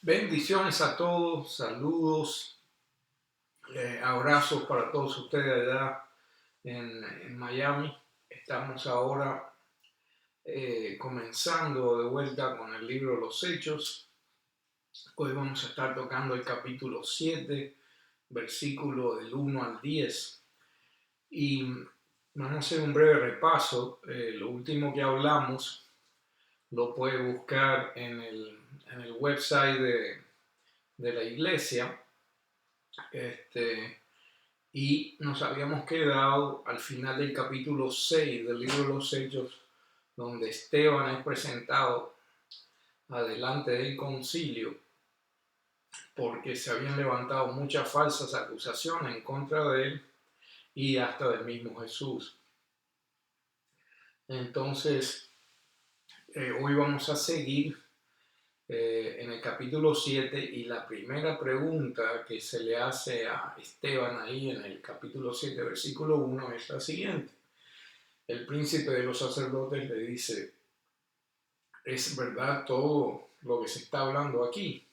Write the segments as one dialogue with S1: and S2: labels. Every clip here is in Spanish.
S1: Bendiciones a todos, saludos, abrazos para todos ustedes allá en Miami. Estamos ahora comenzando de vuelta con el libro Los Hechos. Hoy vamos a estar tocando el capítulo 7, versículo del 1 al 10. Y vamos a hacer un breve repaso. Lo último que hablamos lo puede buscar en el website de la iglesia. Y nos habíamos quedado al final del capítulo 6 del libro de los Hechos, donde Esteban es presentado adelante del concilio porque se habían levantado muchas falsas acusaciones en contra de él y hasta del mismo Jesús. Entonces, hoy vamos a seguir en el capítulo 7 y la primera pregunta que se le hace a Esteban ahí en el capítulo 7, versículo 1 es la siguiente. El príncipe de los sacerdotes le dice: ¿es verdad todo lo que se está hablando aquí?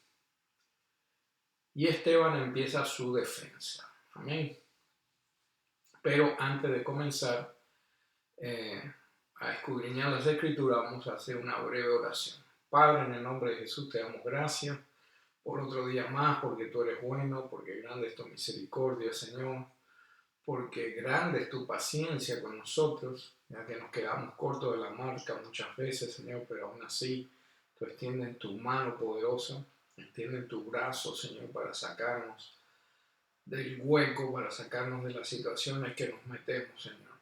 S1: Y Esteban empieza su defensa. Amén. Pero antes de comenzar a escudriñar las escrituras, vamos a hacer una breve oración. Padre, en el nombre de Jesús te damos gracias por otro día más, porque tú eres bueno, porque grande es tu misericordia, Señor, porque grande es tu paciencia con nosotros, ya que nos quedamos cortos de la marca muchas veces, Señor, pero aún así tú extiendes tu mano poderosa, extiendes tu brazo, Señor, para sacarnos del hueco, para sacarnos de las situaciones que nos metemos, Señor.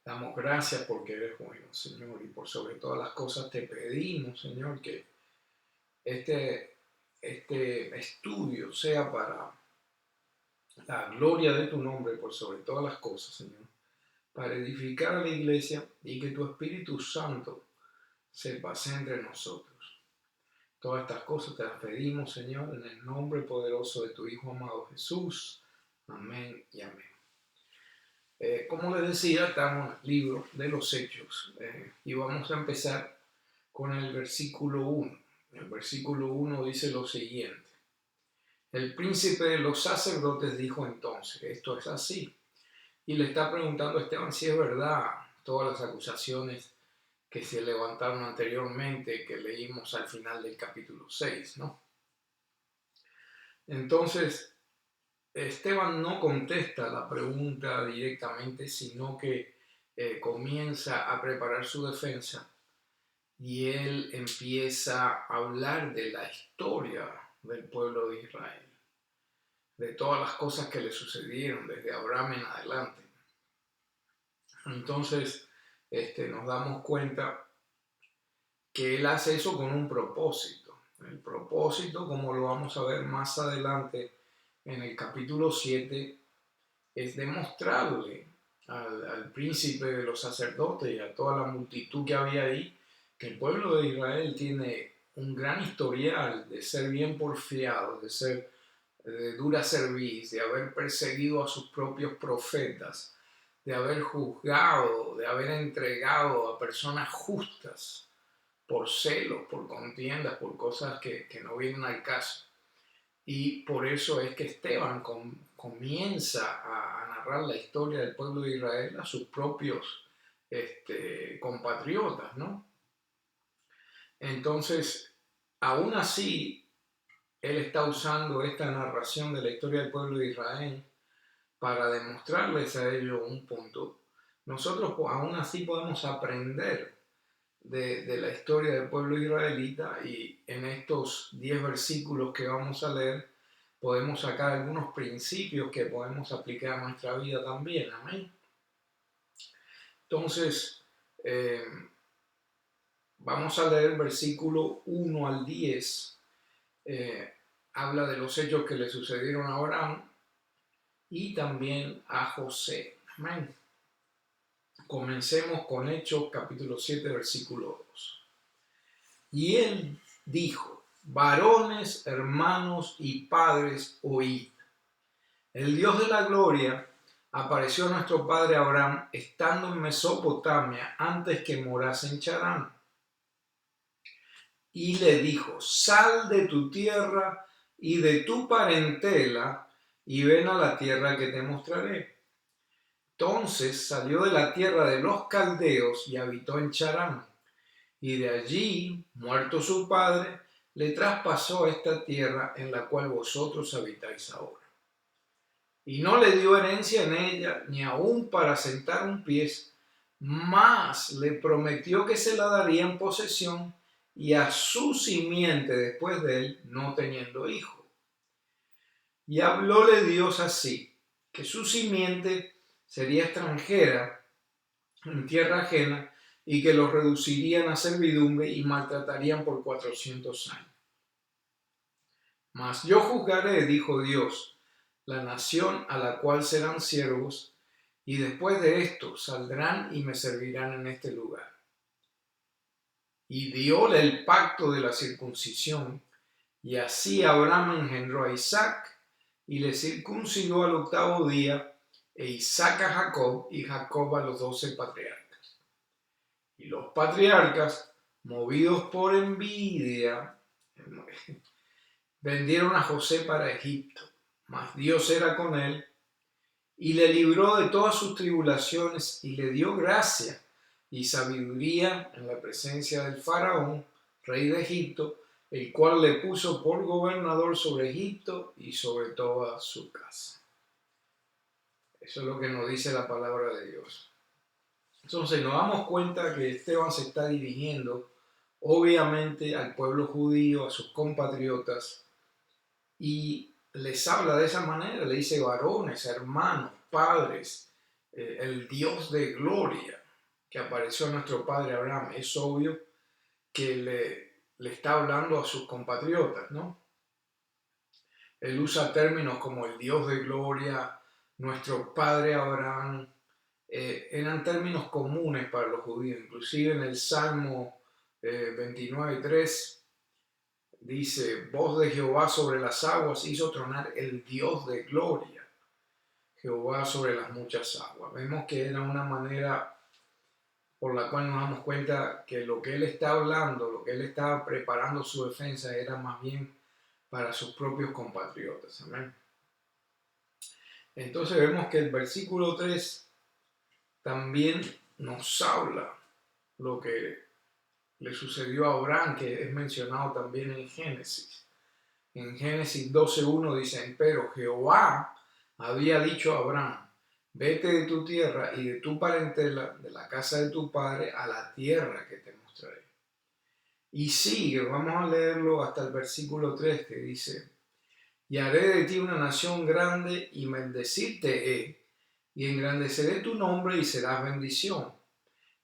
S1: Damos gracias porque eres bueno, Señor, y por sobre todas las cosas te pedimos, Señor, que este estudio sea para la gloria de tu nombre, por sobre todas las cosas, Señor, para edificar a la iglesia y que tu Espíritu Santo se pase entre nosotros. Todas estas cosas te las pedimos, Señor, en el nombre poderoso de tu Hijo amado Jesús. Amén y amén. Como les decía, estamos en el libro de los Hechos y vamos a empezar con el versículo 1. El versículo 1 dice lo siguiente. El príncipe de los sacerdotes dijo entonces: esto es así. Y le está preguntando a Esteban si es verdad todas las acusaciones que se levantaron anteriormente, que leímos al final del capítulo 6, ¿no? Entonces, Esteban no contesta la pregunta directamente, sino que comienza a preparar su defensa y él empieza a hablar de la historia del pueblo de Israel, de todas las cosas que le sucedieron desde Abraham en adelante. Entonces, nos damos cuenta que él hace eso con un propósito. El propósito, como lo vamos a ver más adelante en el capítulo 7, es demostrarle al príncipe de los sacerdotes y a toda la multitud que había ahí que el pueblo de Israel tiene un gran historial de ser bien porfiado, de ser de dura cerviz, de haber perseguido a sus propios profetas, de haber juzgado, de haber entregado a personas justas por celos, por contiendas, por cosas que no vienen al caso. Y por eso es que Esteban comienza a narrar la historia del pueblo de Israel a sus propios compatriotas, ¿no? Entonces, aún así, él está usando esta narración de la historia del pueblo de Israel para demostrarles a ellos un punto. Nosotros aún así podemos aprender de la historia del pueblo israelita y en estos 10 versículos que vamos a leer podemos sacar algunos principios que podemos aplicar a nuestra vida también. Amén. Entonces, vamos a leer el versículo 1 al 10. Habla de los hechos que le sucedieron a Abraham y también a José. Amén. Comencemos con Hechos capítulo 7, versículo 2. Y él dijo: varones, hermanos y padres, oíd. El Dios de la gloria apareció a nuestro padre Abraham estando en Mesopotamia antes que morase en Charán. y le dijo: sal de tu tierra y de tu parentela y ven a la tierra que te mostraré. Entonces salió de la tierra de los caldeos y habitó en Charán. Y de allí, muerto su padre, le traspasó esta tierra en la cual vosotros habitáis ahora. Y no le dio herencia en ella, ni aun para sentar un pie, mas le prometió que se la daría en posesión y a su simiente después de él, no teniendo hijo. Y hablóle Dios así, que su simiente sería extranjera en tierra ajena y que los reducirían a servidumbre y maltratarían por 400 años. Mas yo juzgaré, dijo Dios, la nación a la cual serán siervos, y después de esto saldrán y me servirán en este lugar. Y dióle el pacto de la circuncisión, y así Abraham engendró a Isaac, y le circuncidó al 8º día, e Isaac a Jacob, y Jacob a los 12 patriarcas. Y los patriarcas, movidos por envidia, vendieron a José para Egipto, mas Dios era con él, y le libró de todas sus tribulaciones, y le dio gracia y sabiduría en la presencia del faraón, rey de Egipto, el cual le puso por gobernador sobre Egipto y sobre toda su casa. Eso es lo que nos dice la palabra de Dios. Entonces nos damos cuenta que Esteban se está dirigiendo obviamente al pueblo judío, a sus compatriotas, y les habla de esa manera, le dice varones, hermanos, padres, el Dios de gloria que apareció a nuestro padre Abraham. Es obvio que le está hablando a sus compatriotas, ¿no? Él usa términos como el Dios de gloria, nuestro padre Abraham, eran términos comunes para los judíos. Inclusive en el Salmo 29:3 dice: voz de Jehová sobre las aguas hizo tronar el Dios de gloria, Jehová sobre las muchas aguas. Vemos que era una manera por la cual nos damos cuenta que lo que él está hablando, lo que él estaba preparando su defensa, era más bien para sus propios compatriotas. Amén. Entonces vemos que el versículo 3 también nos habla lo que le sucedió a Abraham, que es mencionado también en Génesis. En Génesis 12:1 dicen: pero Jehová había dicho a Abraham: vete de tu tierra y de tu parentela, de la casa de tu padre, a la tierra que te mostraré. Y sigue, vamos a leerlo hasta el versículo 3, que dice: y haré de ti una nación grande y bendecirte he, y engrandeceré tu nombre y serás bendición.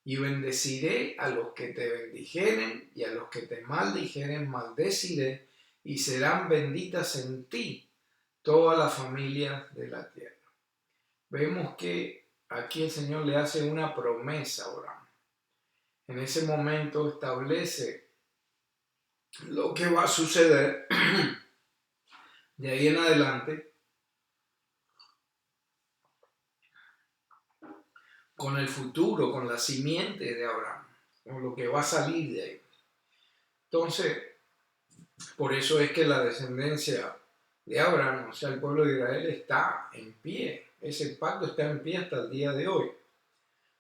S1: Y bendeciré a los que te bendijeren, y a los que te maldijeren maldeciré, y serán benditas en ti todas las familias de la tierra. Vemos que aquí el Señor le hace una promesa a Abraham. En ese momento establece lo que va a suceder de ahí en adelante con el futuro, con la simiente de Abraham, con lo que va a salir de ahí. Entonces, por eso es que la descendencia de Abraham, o sea, el pueblo de Israel, está en pie. Ese pacto está en pie hasta el día de hoy.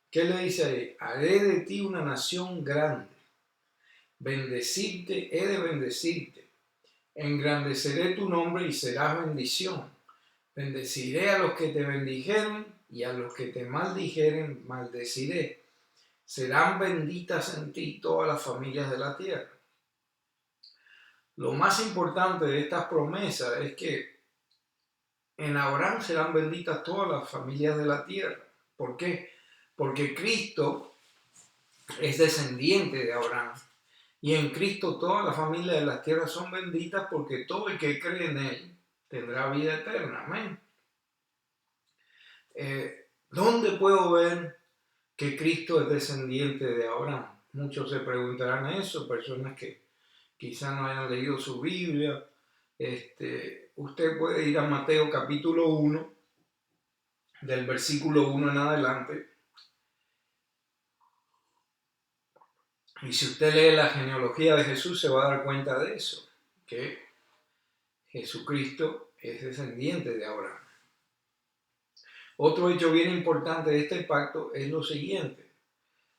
S1: ¿Qué le dice ahí? Haré de ti una nación grande, bendecirte, he de bendecirte, engrandeceré tu nombre y serás bendición. Bendeciré a los que te bendijeren y a los que te maldijeren maldeciré. Serán benditas en ti todas las familias de la tierra. Lo más importante de estas promesas es que en Abraham serán benditas todas las familias de la tierra. ¿Por qué? Porque Cristo es descendiente de Abraham. Y en Cristo todas las familias de la tierra son benditas, porque todo el que cree en él tendrá vida eterna. Amén. ¿Dónde puedo ver que Cristo es descendiente de Abraham? Muchos se preguntarán eso, personas que quizás no hayan leído su Biblia. Usted puede ir a Mateo capítulo 1, del versículo 1 en adelante. Y si usted lee la genealogía de Jesús, se va a dar cuenta de eso, que Jesucristo es descendiente de Abraham. Otro hecho bien importante de este pacto es lo siguiente: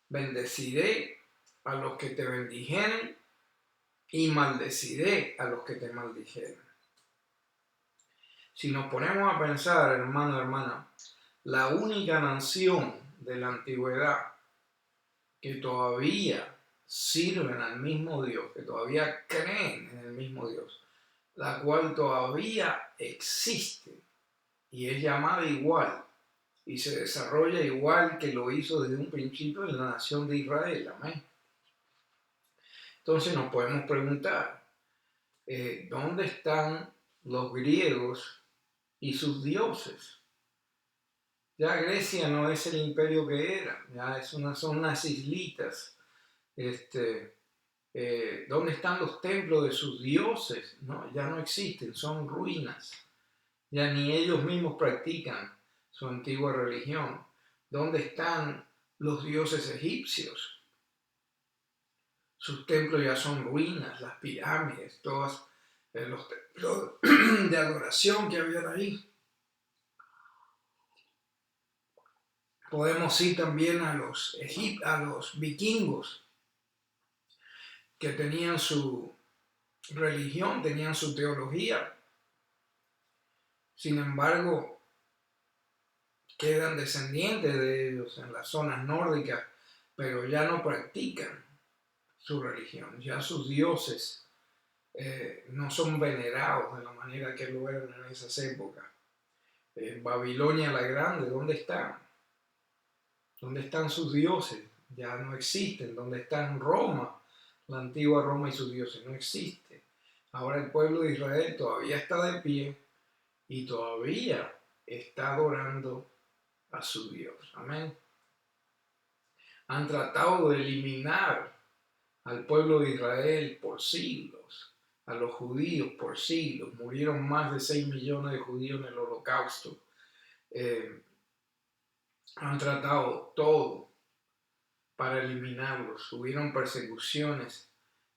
S1: bendeciré a los que te bendijeren y maldeciré a los que te maldijeren. Si nos ponemos a pensar, hermano, hermana, la única nación de la antigüedad que todavía sirven al mismo Dios, que todavía creen en el mismo Dios, la cual todavía existe y es llamada igual y se desarrolla igual que lo hizo desde un principio en la nación de Israel. Amén. Entonces nos podemos preguntar, ¿dónde están los griegos y sus dioses? Ya Grecia no es el imperio que era, ya son unas islitas. ¿Dónde están los templos de sus dioses? No, ya no existen, son ruinas. Ya ni ellos mismos practican su antigua religión. ¿Dónde están los dioses egipcios? Sus templos ya son ruinas, las pirámides, todos los templos de adoración que había ahí. Podemos ir también a los vikingos, que tenían su religión, tenían su teología. Sin embargo, quedan descendientes de ellos en las zonas nórdicas, pero ya no practican su religión. Ya sus dioses no son venerados de la manera que lo eran en esas épocas. Babilonia la Grande, ¿dónde están? ¿Dónde están sus dioses? Ya no existen. ¿Dónde están Roma? La antigua Roma y sus dioses no existe. Ahora el pueblo de Israel todavía está de pie y todavía está adorando a su Dios. Amén. Han tratado de eliminar al pueblo de Israel por siglos, a los judíos por siglos. Murieron más de 6 millones de judíos en el Holocausto. Han tratado todo para eliminarlos. Hubieron persecuciones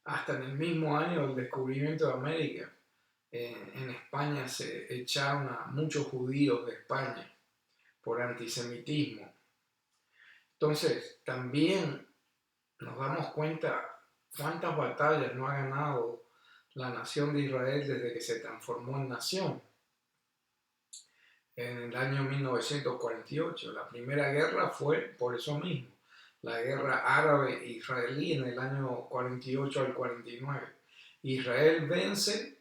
S1: hasta en el mismo año del descubrimiento de América. En España se echaron a muchos judíos de España por antisemitismo. Entonces, también nos damos cuenta cuántas batallas no ha ganado la nación de Israel desde que se transformó en nación. En el año 1948, la primera guerra fue por eso mismo, la guerra árabe-israelí en el año 48 al 49. Israel vence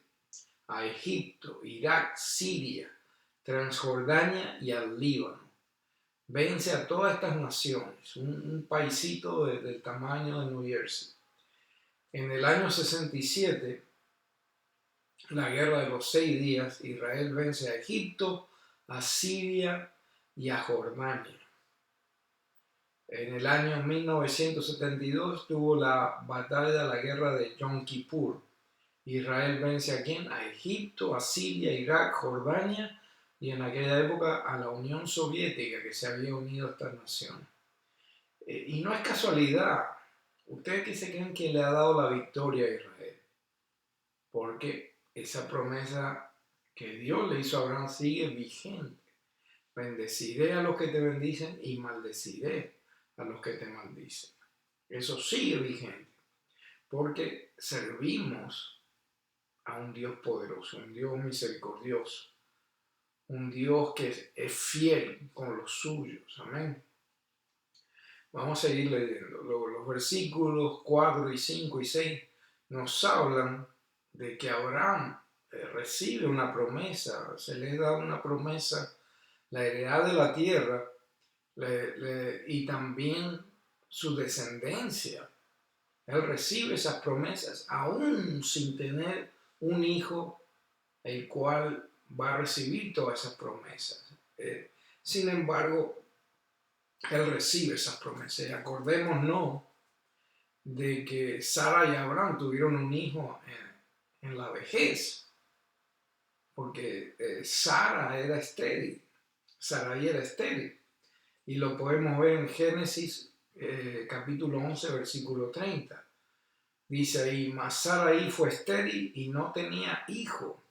S1: a Egipto, Irak, Siria, Transjordania y al Líbano. Vence a todas estas naciones, un paisito del tamaño de New Jersey. En el año 67, la guerra de los 6 días, Israel vence a Egipto, a Siria y a Jordania. En el año 1972 tuvo la batalla, la guerra de Yom Kippur. Israel vence a quién? A Egipto, a Siria, Irak, Jordania y en aquella época a la Unión Soviética, que se había unido a esta nación. Y no es casualidad. ¿Ustedes qué se creen que le ha dado la victoria a Israel? Porque esa promesa que Dios le hizo a Abraham sigue vigente. Bendeciré a los que te bendicen y maldeciré a los que te maldicen. Eso sigue vigente. Porque servimos a un Dios poderoso, un Dios misericordioso, un Dios que es fiel con los suyos. Amén. Vamos a seguir leyendo. Los versículos 4 y 5 y 6 nos hablan de que Abraham recibe una promesa, se le da una promesa, la heredad de la tierra y también su descendencia. Él recibe esas promesas aún sin tener un hijo el cual va a recibir todas esas promesas. Sin embargo, él recibe esas promesas. Y acordémonos de que Sara y Abraham tuvieron un hijo en la vejez, porque Sara era estéril, Sarai era estéril, y lo podemos ver en Génesis capítulo 11, versículo 30. Dice ahí, mas Sarai fue estéril y no tenía hijo.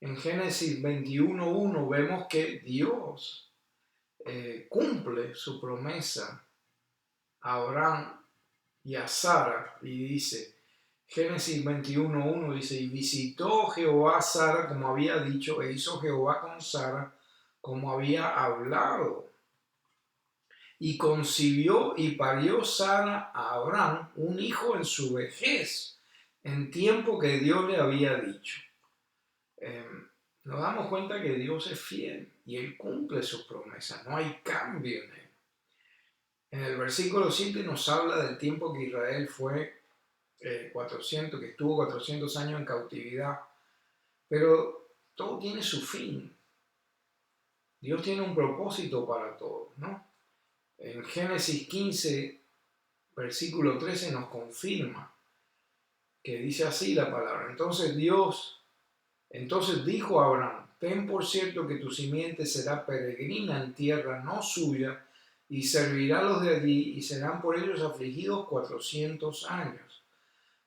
S1: En Génesis 21:1 vemos que Dios cumple su promesa a Abraham y a Sara, y dice, Génesis 21:1 dice, y visitó Jehová a Sara como había dicho, e hizo Jehová con Sara como había hablado. Y concibió y parió Sara a Abraham un hijo en su vejez, en tiempo que Dios le había dicho. Nos damos cuenta que Dios es fiel y Él cumple sus promesas, no hay cambio en Él. En el versículo 7 nos habla del tiempo que Israel fue 400, que estuvo 400 años en cautividad, pero todo tiene su fin. Dios tiene un propósito para todo, ¿no? En Génesis 15, versículo 13 nos confirma que dice así la palabra. Entonces dijo a Abraham, ten por cierto que tu simiente será peregrina en tierra no suya, y servirá a los de allí, y serán por ellos afligidos 400 años.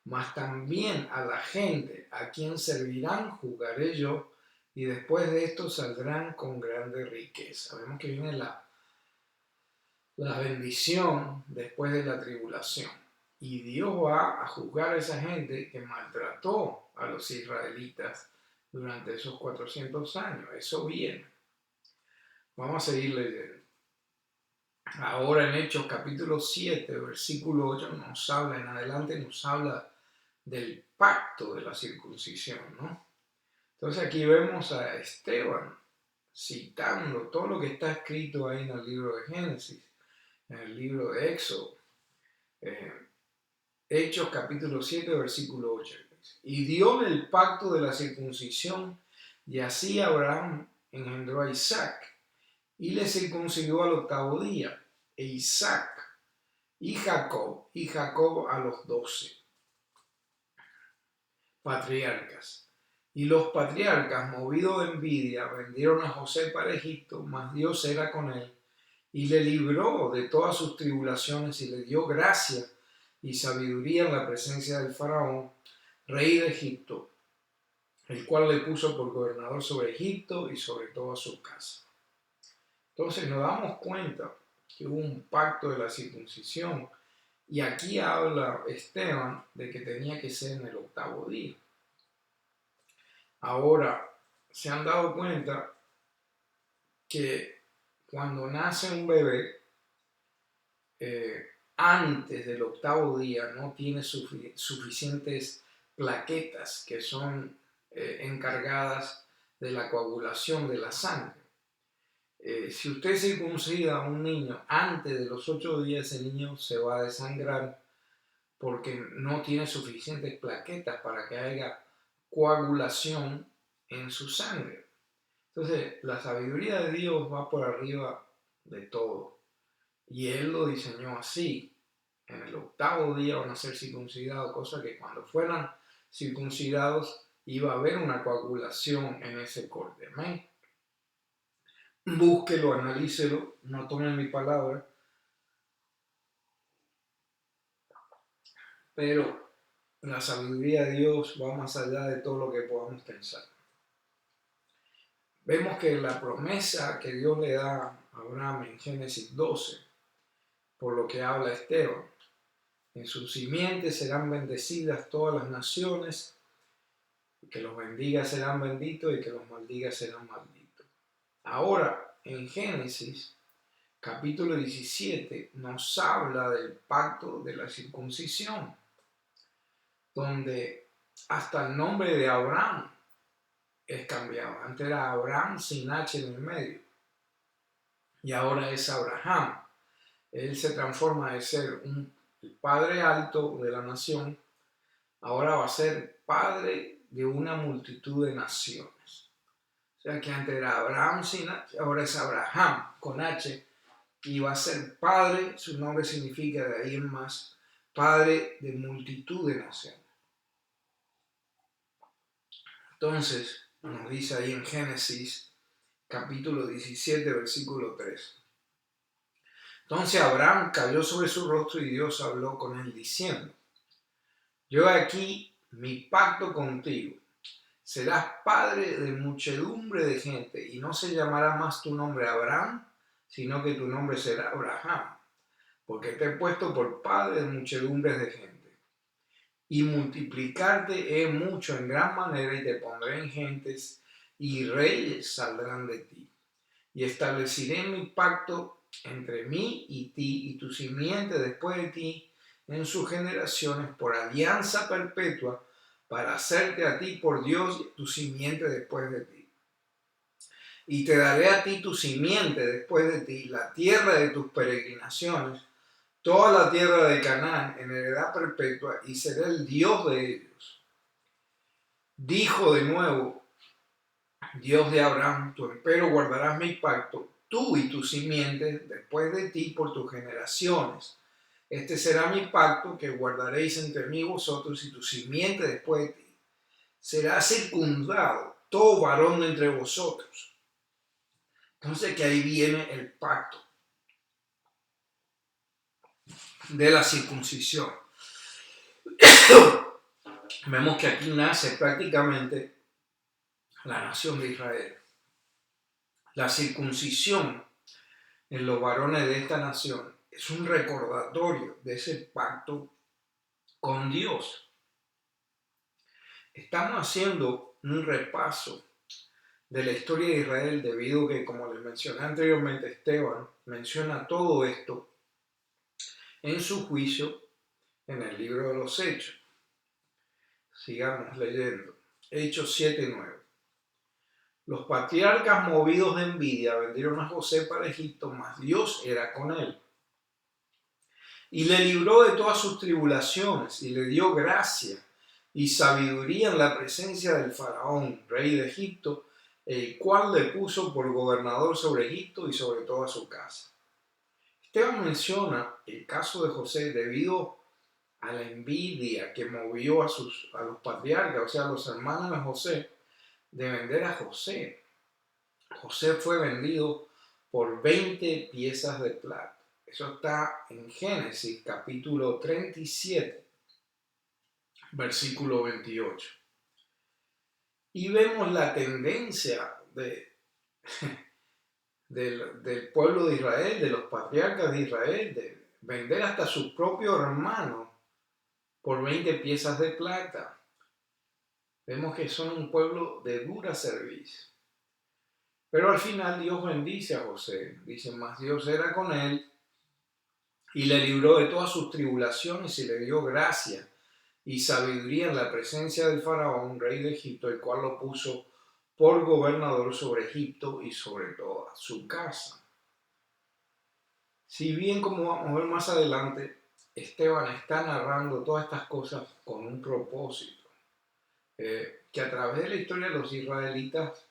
S1: Mas también a la gente a quien servirán juzgaré yo, y después de esto saldrán con grande riqueza. Vemos que viene la bendición después de la tribulación. Y Dios va a juzgar a esa gente que maltrató a los israelitas durante esos 400 años. Eso viene. Vamos a seguir leyendo. Ahora en Hechos capítulo 7, versículo 8 nos habla, en adelante nos habla del pacto de la circuncisión, ¿no? Entonces aquí vemos a Esteban citando todo lo que está escrito ahí en el libro de Génesis, en el libro de Éxodo. Hechos capítulo 7, versículo 8. Y dio el pacto de la circuncisión, y así Abraham engendró a Isaac, y le circuncidó al 8º día, e Isaac, y Jacob a los 12 patriarcas. Y los patriarcas, movidos de envidia, vendieron a José para Egipto, mas Dios era con él, y le libró de todas sus tribulaciones, y le dio gracia y sabiduría en la presencia del faraón, rey de Egipto, el cual le puso por gobernador sobre Egipto y sobre toda su casa. Entonces nos damos cuenta que hubo un pacto de la circuncisión, y aquí habla Esteban de que tenía que ser en el 8º día. Ahora, se han dado cuenta que cuando nace un bebé, antes del 8º día no tiene suficientes plaquetas que son encargadas de la coagulación de la sangre. Si usted circuncida a un niño antes de los 8 días, ese niño se va a desangrar porque no tiene suficientes plaquetas para que haya coagulación en su sangre. Entonces, la sabiduría de Dios va por arriba de todo. Y Él lo diseñó así. En el 8º día van a ser circuncidados, cosa que cuando fueran circuncidados iba a haber una coagulación en ese corte. Amén. Búsquelo, analícelo, no tomen mi palabra. Pero la sabiduría de Dios va más allá de todo lo que podamos pensar. Vemos que la promesa que Dios le da a Abraham en Génesis 12, por lo que habla Esteban, en su simiente serán bendecidas todas las naciones, que los bendiga serán benditos y que los maldiga serán malditos. Ahora, en Génesis, capítulo 17, nos habla del pacto de la circuncisión, donde hasta el nombre de Abraham es cambiado. Antes era Abraham sin H en el medio, y ahora es Abraham. Él se transforma de ser el padre alto de la nación, ahora va a ser padre de una multitud de naciones. O sea que antes era Abraham sin H, ahora es Abraham con H, y va a ser padre, su nombre significa de ahí en más, padre de multitud de naciones. Entonces, nos dice ahí en Génesis, capítulo 17, versículo 3. Entonces Abraham cayó sobre su rostro y Dios habló con él diciendo: yo aquí mi pacto contigo. Serás padre de muchedumbre de gente y no se llamará más tu nombre Abraham, sino que tu nombre será Abraham, porque te he puesto por padre de muchedumbres de gente. Y multiplicarte he mucho en gran manera y te pondré en gentes y reyes saldrán de ti. Y estableceré mi pacto entre mí y ti y tu simiente después de ti en sus generaciones por alianza perpetua para hacerte a ti por Dios y tu simiente después de ti. Y te daré a ti tu simiente después de ti, la tierra de tus peregrinaciones, toda la tierra de Canaán en heredad perpetua, y seré el Dios de ellos. Dijo de nuevo Dios de Abraham: tú empero guardarás mi pacto, tú y tu simiente después de ti por tus generaciones. Este será mi pacto que guardaréis entre mí y vosotros y tu simiente después de ti. Será circundado todo varón entre vosotros. Entonces que ahí viene el pacto de la circuncisión. Vemos que aquí nace prácticamente la nación de Israel. La circuncisión en los varones de esta nación es un recordatorio de ese pacto con Dios. Estamos haciendo un repaso de la historia de Israel debido a que, como les mencioné anteriormente, Esteban menciona todo esto en su juicio en el libro de los Hechos. Sigamos leyendo. Hechos 7:9. Los patriarcas, movidos de envidia, vendieron a José para Egipto, mas Dios era con él. Y le libró de todas sus tribulaciones y le dio gracia y sabiduría en la presencia del faraón, rey de Egipto, el cual le puso por gobernador sobre Egipto y sobre toda su casa. Esteban menciona el caso de José debido a la envidia que movió a los patriarcas, o sea, a los hermanos de José, de vender a José. José fue vendido por 20 piezas de plata. Eso está en Génesis capítulo 37, versículo 28. Y vemos la tendencia del pueblo de Israel, de los patriarcas de Israel, de vender hasta su propio hermano por 20 piezas de plata. Vemos que son un pueblo de dura cerviz. Pero al final Dios bendice a José. Dice, más Dios era con él y le libró de todas sus tribulaciones y le dio gracia y sabiduría en la presencia del faraón, rey de Egipto, el cual lo puso por gobernador sobre Egipto y sobre toda su casa. Si bien, como vamos a ver más adelante, Esteban está narrando todas estas cosas con un propósito, que a través de la historia de los israelitas,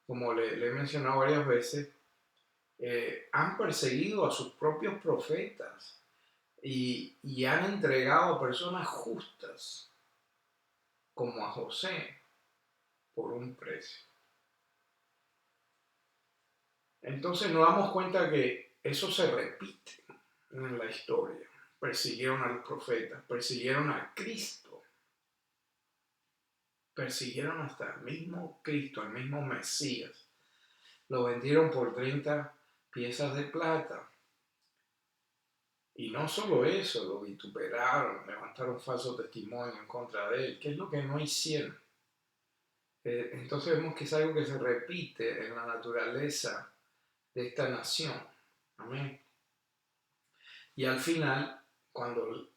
S1: como le he mencionado varias veces, han perseguido a sus propios profetas y han entregado a personas justas, como a José, por un precio. Entonces nos damos cuenta que eso se repite en la historia. Persiguieron a los profetas, persiguieron a Cristo, persiguieron hasta el mismo Cristo, el mismo Mesías. Lo vendieron por 30 piezas de plata. Y no solo eso, lo vituperaron, levantaron falso testimonio en contra de él. ¿Qué es lo que no hicieron? Entonces vemos que es algo que se repite en la naturaleza de esta nación. Amén. Y al final, cuando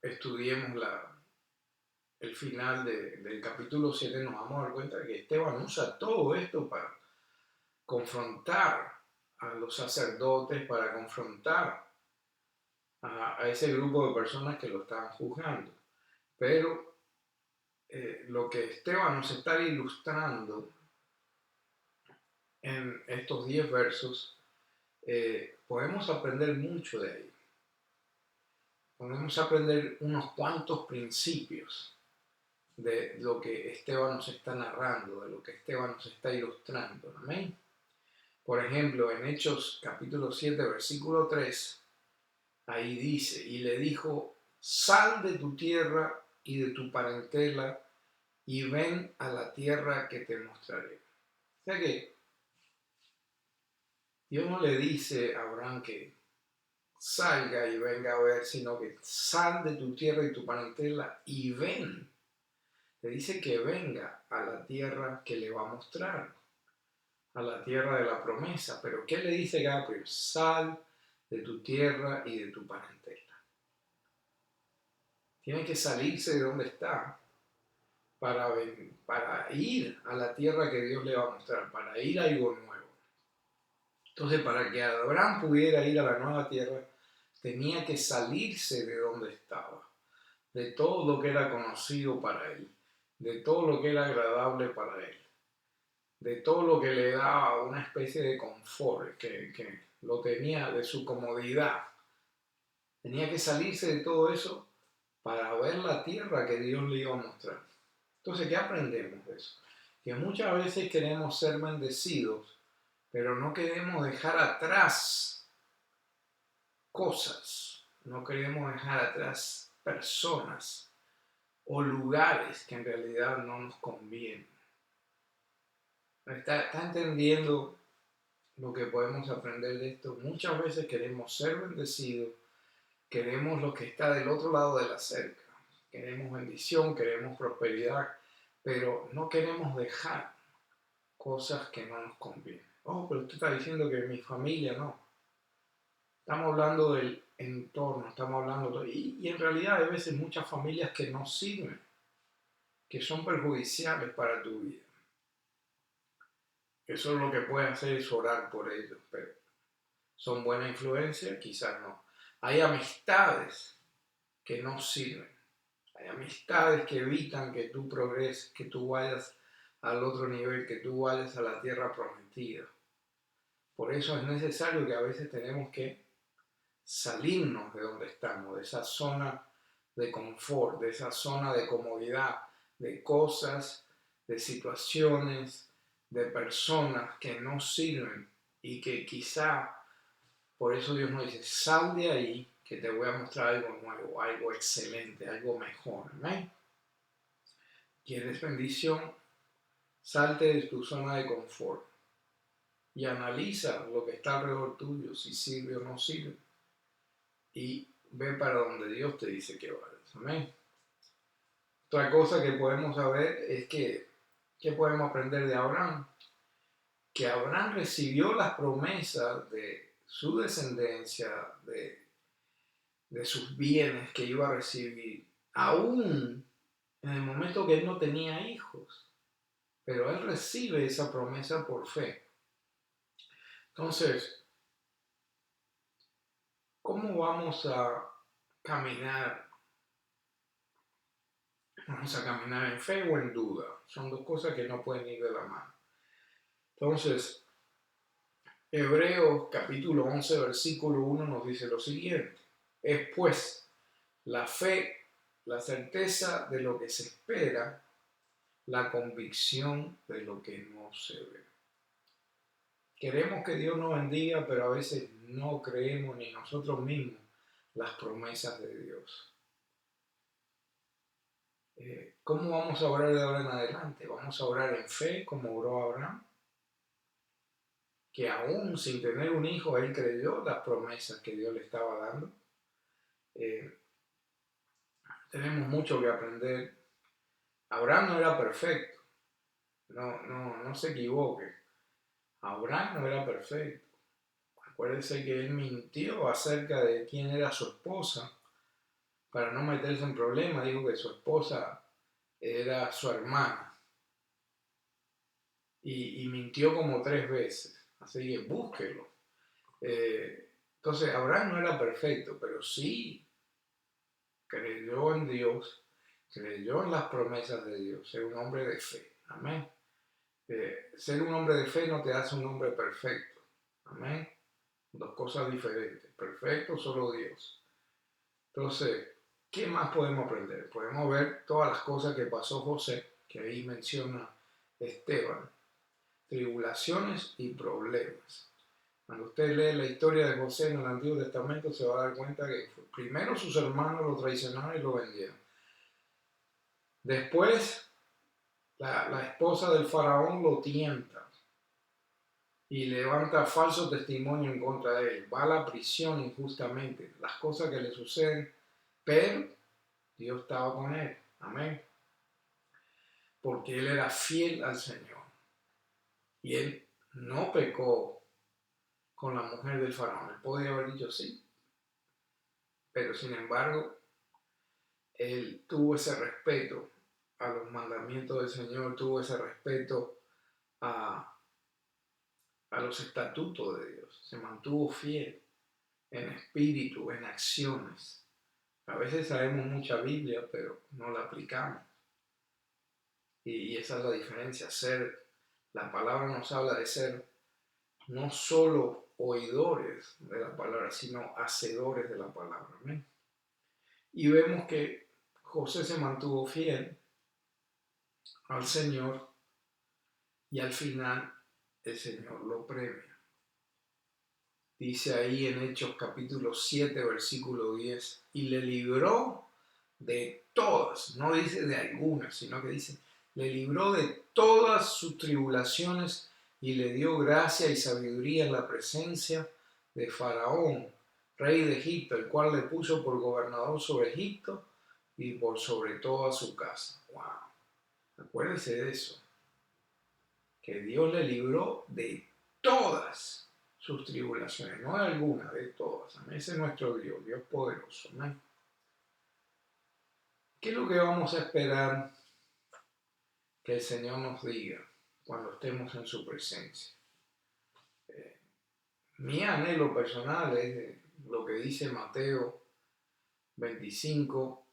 S1: estudiemos el final del capítulo 7, nos vamos a dar cuenta de que Esteban usa todo esto para confrontar a los sacerdotes, para confrontar a ese grupo de personas que lo estaban juzgando. Pero lo que Esteban nos está ilustrando en estos 10 versos, podemos aprender mucho de ahí. Podemos aprender unos cuantos principios de lo que Esteban nos está narrando, de lo que Esteban nos está ilustrando. Amén. Por ejemplo, en Hechos capítulo 7, versículo 3, ahí dice, y le dijo, sal de tu tierra y de tu parentela y ven a la tierra que te mostraré. O sea que Dios no le dice a Abraham que salga y venga a ver, sino que sal de tu tierra y tu parentela y ven. Le dice que venga a la tierra que le va a mostrar, a la tierra de la promesa. Pero ¿qué le dice Gabriel? Sal de tu tierra y de tu parentela. Tiene que salirse de donde está para ir a la tierra que Dios le va a mostrar, para ir a algo nuevo. Entonces, para que Abraham pudiera ir a la nueva tierra, tenía que salirse de donde estaba, de todo lo que era conocido para él, de todo lo que era agradable para él, de todo lo que le daba una especie de confort, que lo tenía de su comodidad. Tenía que salirse de todo eso para ver la tierra que Dios le iba a mostrar. Entonces, ¿qué aprendemos de eso? Que muchas veces queremos ser bendecidos, pero no queremos dejar atrás cosas, no queremos dejar atrás personas o lugares que en realidad no nos convienen. ¿Está entendiendo lo que podemos aprender de esto? Muchas veces queremos ser bendecidos, queremos lo que está del otro lado de la cerca, queremos bendición, queremos prosperidad, pero no queremos dejar cosas que no nos convienen. Oh, pero usted está diciendo que mi familia no. Estamos hablando del entorno, estamos hablando y en realidad hay veces muchas familias que no sirven, que son perjudiciales para tu vida. Eso es lo que puedes hacer, es orar por ellos, pero son buena influencia, quizás no. Hay amistades que no sirven. Hay amistades que evitan que tú progreses, que tú vayas al otro nivel, que tú vayas a la tierra prometida. Por eso es necesario que a veces tenemos que salirnos de donde estamos, de esa zona de confort, de esa zona de comodidad, de cosas, de situaciones, de personas que no sirven y que quizá, por eso Dios nos dice, sal de ahí que te voy a mostrar algo nuevo, algo excelente, algo mejor. ¿Amén? ¿Quieres bendición? Salte de tu zona de confort y analiza lo que está alrededor tuyo, si sirve o no sirve. Y ve para donde Dios te dice que vayas. Amén. Otra cosa que podemos saber es que, ¿qué podemos aprender de Abraham? Que Abraham recibió las promesas de su descendencia, de sus bienes que iba a recibir, aún en el momento que él no tenía hijos. Pero él recibe esa promesa por fe. Entonces, ¿cómo vamos a caminar? Vamos a caminar en fe o en duda. Son dos cosas que no pueden ir de la mano. Entonces, Hebreos capítulo 11, versículo 1 nos dice lo siguiente. Es pues la fe, la certeza de lo que se espera, la convicción de lo que no se ve. Queremos que Dios nos bendiga, pero a veces no creemos ni nosotros mismos las promesas de Dios. ¿Cómo vamos a orar de ahora en adelante? ¿Vamos a orar en fe como oró Abraham? Que aún sin tener un hijo, él creyó las promesas que Dios le estaba dando. Tenemos mucho que aprender. Abraham no era perfecto. No se equivoque. Abraham no era perfecto. Acuérdese que él mintió acerca de quién era su esposa para no meterse en problemas. Dijo que su esposa era su hermana. Y mintió como 3 veces. Así que búsquelo. Entonces, Abraham no era perfecto, pero sí creyó en Dios, creyó en las promesas de Dios, ser un hombre de fe. Amén. Ser un hombre de fe no te hace un hombre perfecto. Amén. Dos cosas diferentes. Perfecto solo Dios. Entonces, ¿qué más podemos aprender? Podemos ver todas las cosas que pasó José, que ahí menciona Esteban. Tribulaciones y problemas. Cuando usted lee la historia de José en el Antiguo Testamento, se va a dar cuenta que primero sus hermanos lo traicionaron y lo vendieron. Después, la esposa del faraón lo tienta y levanta falso testimonio en contra de él. Va a la prisión injustamente. Las cosas que le suceden, pero Dios estaba con él. Amén. Porque él era fiel al Señor. Y él no pecó con la mujer del faraón. Él podría haber dicho sí. Pero sin embargo, él tuvo ese respeto a los mandamientos del Señor, tuvo ese respeto a los estatutos de Dios. Se mantuvo fiel en espíritu, en acciones. A veces sabemos mucha Biblia, pero no la aplicamos. Y esa es la diferencia. La palabra nos habla de ser no solo oidores de la palabra, sino hacedores de la palabra. ¿Amén? Y vemos que José se mantuvo fiel al Señor y al final el Señor lo premia. Dice ahí en Hechos capítulo 7, versículo 10, y le libró de todas, no dice de algunas, sino que dice, le libró de todas sus tribulaciones y le dio gracia y sabiduría en la presencia de Faraón, rey de Egipto, el cual le puso por gobernador sobre Egipto y por sobre toda su casa. ¡Wow! Acuérdese de eso, que Dios le libró de todas sus tribulaciones, no de algunas, de todas. Amén. Ese es nuestro Dios, Dios poderoso. Amén. ¿Qué es lo que vamos a esperar que el Señor nos diga cuando estemos en su presencia? Mi anhelo personal es lo que dice Mateo 25,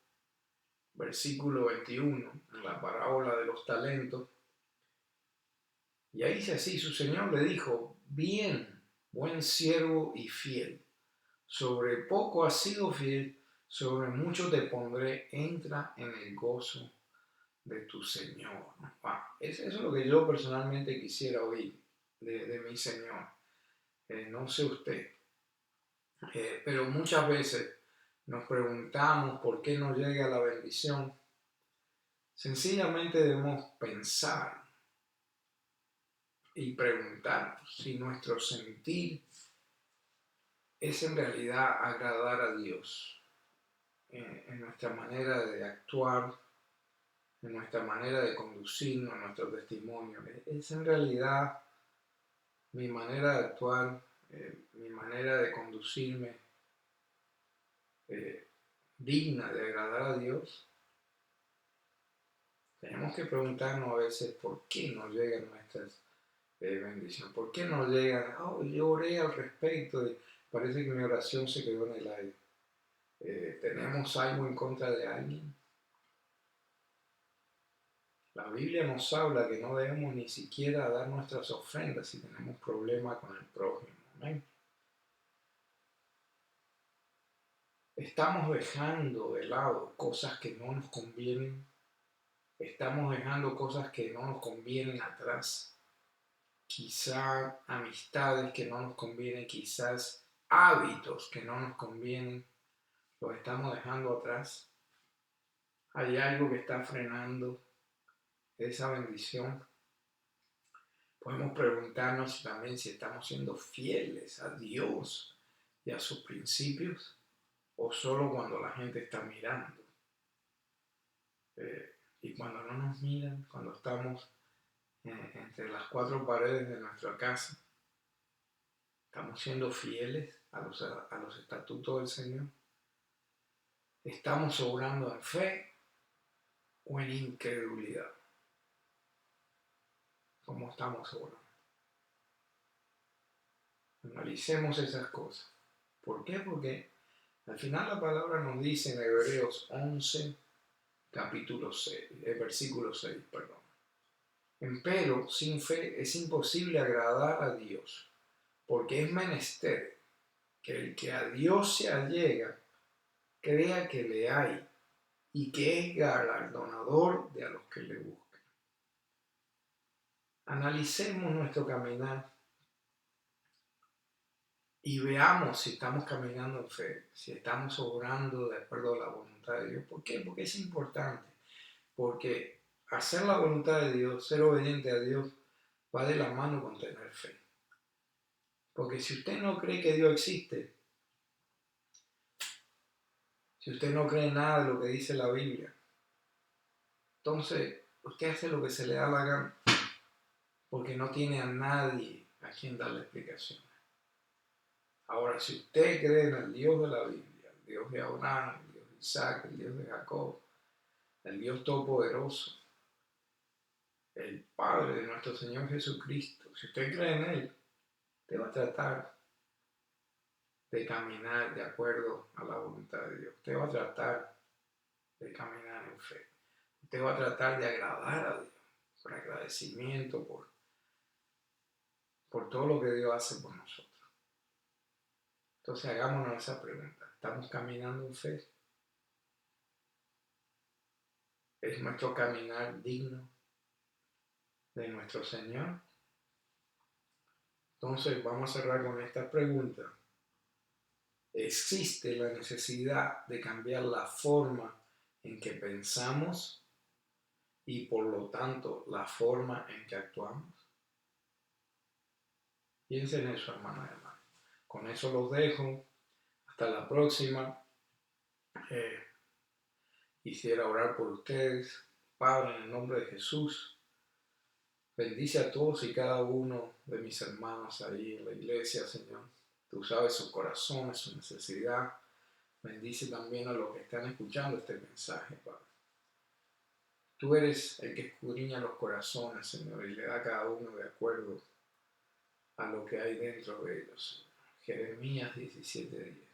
S1: versículo 21, en la parábola de los talentos. Y ahí dice así, su Señor le dijo, bien, buen siervo y fiel, sobre poco has sido fiel, sobre mucho te pondré, entra en el gozo de tu Señor. Wow. Eso es lo que yo personalmente quisiera oír de mi Señor. No sé usted, pero muchas veces nos preguntamos por qué no llega la bendición. Sencillamente debemos pensar y preguntarnos si nuestro sentir es en realidad agradar a Dios en nuestra manera de actuar, en nuestra manera de conducirnos, en nuestro testimonio. Es en realidad mi manera de actuar, mi manera de conducirme digna de agradar a Dios. Tenemos que preguntarnos a veces por qué no llegan nuestras bendiciones, por qué no llegan. Oh, yo oré al respecto y parece que mi oración se quedó en el aire. ¿Tenemos algo en contra de alguien? La Biblia nos habla que no debemos ni siquiera dar nuestras ofrendas si tenemos problemas con el prójimo. ¿Amén? Estamos dejando de lado cosas que no nos convienen. Estamos dejando cosas que no nos convienen atrás. Quizá amistades que no nos convienen, quizás hábitos que no nos convienen. Los estamos dejando atrás. Hay algo que está frenando esa bendición. Podemos preguntarnos también si estamos siendo fieles a Dios y a sus principios o solo cuando la gente está mirando. Y cuando no nos miran, cuando estamos entre las cuatro paredes de nuestra casa, estamos siendo fieles a los estatutos del Señor. ¿Estamos obrando en fe o en incredulidad? ¿Cómo estamos obrando? Analicemos esas cosas. ¿Por qué? Porque al final la palabra nos dice en Hebreos 11, capítulo 6, versículo 6, perdón. Empero, sin fe es imposible agradar a Dios, porque es menester que el que a Dios se allega crea que le hay y que es galardonador de a los que le buscan. Analicemos nuestro caminar y veamos si estamos caminando en fe, si estamos obrando de acuerdo a la voluntad de Dios. ¿Por qué? Porque es importante. Porque hacer la voluntad de Dios, ser obediente a Dios, va de la mano con tener fe. Porque si usted no cree que Dios existe, si usted no cree nada de lo que dice la Biblia, entonces usted hace lo que se le da la gana, porque no tiene a nadie a quien darle explicación. Ahora, si usted cree en el Dios de la Biblia, el Dios de Abraham, el Dios de Isaac, el Dios de Jacob, el Dios Todopoderoso, el Padre de nuestro Señor Jesucristo, si usted cree en Él, usted va a tratar de caminar de acuerdo a la voluntad de Dios. Usted va a tratar de caminar en fe. Usted va a tratar de agradar a Dios por agradecimiento, por todo lo que Dios hace por nosotros. Entonces hagámonos esa pregunta. ¿Estamos caminando en fe? ¿Es nuestro caminar digno de nuestro Señor? Entonces vamos a cerrar con esta pregunta. ¿Existe la necesidad de cambiar la forma en que pensamos y por lo tanto la forma en que actuamos? Piensen en eso, hermano y hermana. Con eso los dejo. Hasta la próxima. Quisiera orar por ustedes. Padre, en el nombre de Jesús, bendice a todos y cada uno de mis hermanos ahí en la iglesia, Señor. Tú sabes sus corazones, su necesidad. Bendice también a los que están escuchando este mensaje, Padre. Tú eres el que escudriña los corazones, Señor, y le da a cada uno de acuerdo a lo que hay dentro de ellos. Jeremías 17:10.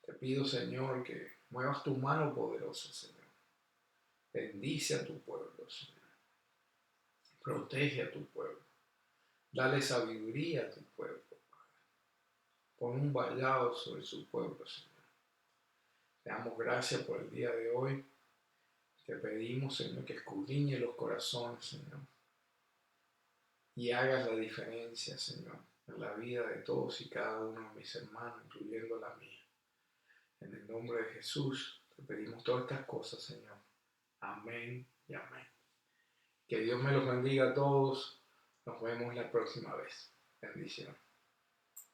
S1: Te pido, Señor, que muevas tu mano poderosa, Señor. Bendice a tu pueblo, Señor. Protege a tu pueblo. Dale sabiduría a tu pueblo, Padre. Pon un vallado sobre su pueblo, Señor. Te damos gracias por el día de hoy. Te pedimos, Señor, que escudriñe los corazones, Señor. Y hagas la diferencia, Señor, en la vida de todos y cada uno de mis hermanos, incluyendo la mía. En el nombre de Jesús, te pedimos todas estas cosas, Señor. Amén y amén. Que Dios me los bendiga a todos. Nos vemos la próxima vez. Bendiciones.